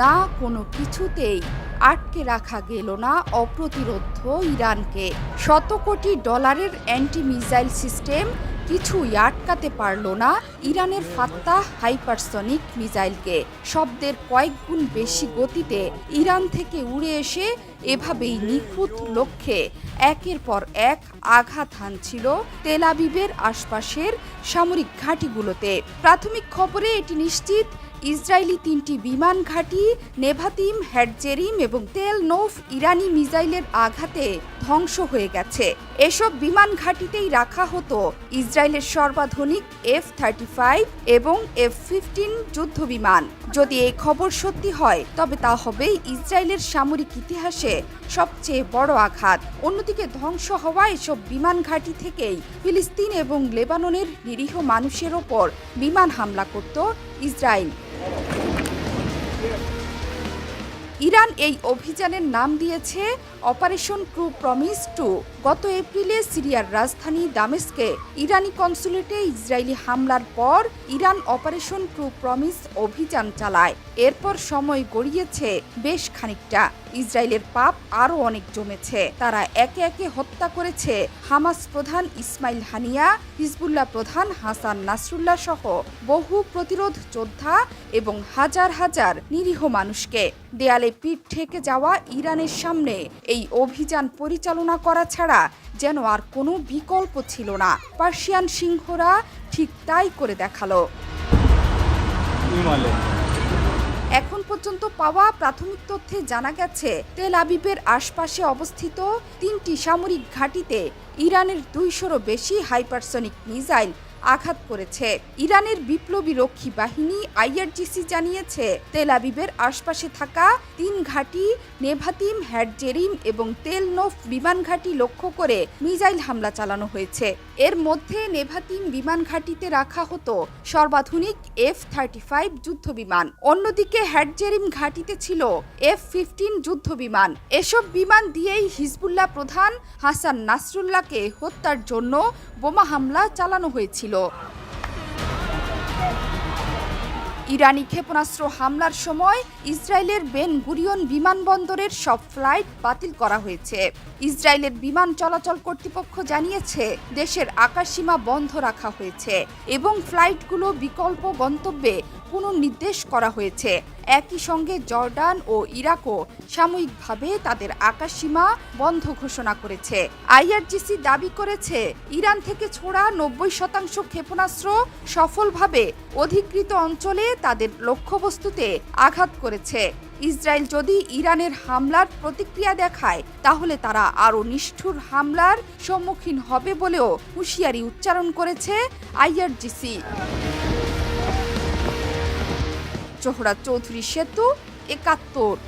না কোনো কিছুতেই আটকে রাখা গেল না অপ্রতিরোধ্য ইরানকে। শত কোটি ডলারের অ্যান্টি মিসাইল সিস্টেম কিছুই আটকাতে পারল না ইরানের ফাত্তাহ হাইপারসনিক মিসাইলকে। শব্দের কয়েক গুণ বেশি গতিতে ইরান থেকে উড়ে এসে এভাবেই নিখুঁত লক্ষ্যে একের পর এক আঘাত হানছিল তেল আবিবের আশপাশের সামরিক ঘাঁটিগুলোতে। প্রাথমিক খবরে এটি নিশ্চিত, ইসরায়েলি 3টি বিমান ঘাঁটি নেভাতিম, হেডজেরিম এবং তেল নৌফ ইরানি মিসাইলের আঘাতে ধ্বংস হয়ে গেছে। এসব বিমান ঘাঁটিতেই রাখা হতো ইসরায়েলের সর্বাধুনিক F-35 এবং F-15 যুদ্ধ বিমান। যদি এই খবর সত্যি হয় তবে তা হবে ইসরায়েলের সামরিক ইতিহাসে সবচেয়ে বড় আঘাত। অন্যদিকে ধ্বংস হওয়া এসব বিমান ঘাঁটি থেকেই ফিলিস্তিন এবং লেবাননের নিরীহ মানুষের ওপর বিমান হামলা করত ইসরায়েল। ইরান এই অভিযানের নাম দিয়েছে অপারেশন ট্রু প্রমিস 2। গত এপ্রিলে সিরিয়ার রাজধানী দামেস্কে ইরানি কনসুলেটে ইসরায়েলি হামলার পর ইরান অপারেশন ট্রু প্রমিস অভিযান চালায়। এরপর সময় গড়িয়েছে বেশ খানিকটা। ইসরায়েলের পাপ আরও অনেক জমেছে। তারা একে একে হত্যা করেছে হামাস প্রধান ইসমাইল হানিয়া, হিজবুল্লাহ প্রধান হাসান নাসরুল্লাহ সহ বহু প্রতিরোধ যোদ্ধা এবং হাজার হাজার নিরীহ মানুষকে। দেয়ালে পিঠ ঠেকে যাওয়া ইরানের সামনে এই অভিযান পরিচালনা করা ছাড়া যেন আর কোনো বিকল্প ছিল না। পার্সিয়ান সিংহরা ঠিক তাই করে দেখালো। এখন পর্যন্ত পাওয়া প্রাথমিক তথ্যে জানা গেছে, তেল আবিবের আশপাশে অবস্থিত 3টি সামরিক ঘাঁটিতে ইরানের 200-রও বেশি হাইপারসনিক মিসাইল আঘাত করেছে। ইরানের বিপ্লবী রক্ষী বাহিনী IRGC জানিয়েছে, তেল আবিবের আশপাশে থাকা 3 ঘাঁটি নেভাতিম, হেডজেরিম এবং তেল নৌফ বিমান ঘাঁটি লক্ষ্য করে মিসাইল হামলা চালানো হয়েছে। এর মধ্যে নেভাতিম বিমান ঘাঁটিতে রাখা হতো সর্বাধুনিক F-35 যুদ্ধ বিমান। অন্যদিকে হেডজেরিম ঘাঁটিতে ছিল F-15 যুদ্ধ বিমান। এসব বিমান দিয়েই হিজবুল্লাহ প্রধান হাসান নাসরুল্লাহকে হত্যার জন্য বোমা হামলা চালানো হয়েছিল। ইরানি ক্ষেপণাস্ত্র হামলার সময় ইসরায়েলের বেন গুরিয়ন বিমানবন্দরের সব ফ্লাইট বাতিল করা হয়েছে। ইসরায়েলের বিমান চলাচল কর্তৃপক্ষ জানিয়েছে, দেশের আকাশসীমা বন্ধ রাখা হয়েছে এবং ফ্লাইটগুলো বিকল্প গন্তব্যে পুনর্নির্দেশ করা হয়েছে। একই সঙ্গে জর্ডান ও ইরাকও সাময়িকভাবে তাদের আকাশসীমা বন্ধ ঘোষণা করেছে। IRGC দাবি করেছে, ইরান থেকে ছোড়া 90% ক্ষেপণাস্ত্র সফলভাবে অধিকৃত অঞ্চলে তাদের লক্ষ্যবস্তুতে আঘাত করেছে। ইসরায়েল যদি ইরানের হামলার প্রতিক্রিয়া দেখায় তাহলে তারা আরও নিষ্ঠুর হামলার সম্মুখীন হবে বলেও হুঁশিয়ারি উচ্চারণ করেছে IRGC। জোহরা চৌধুরী সেতু, ৭১।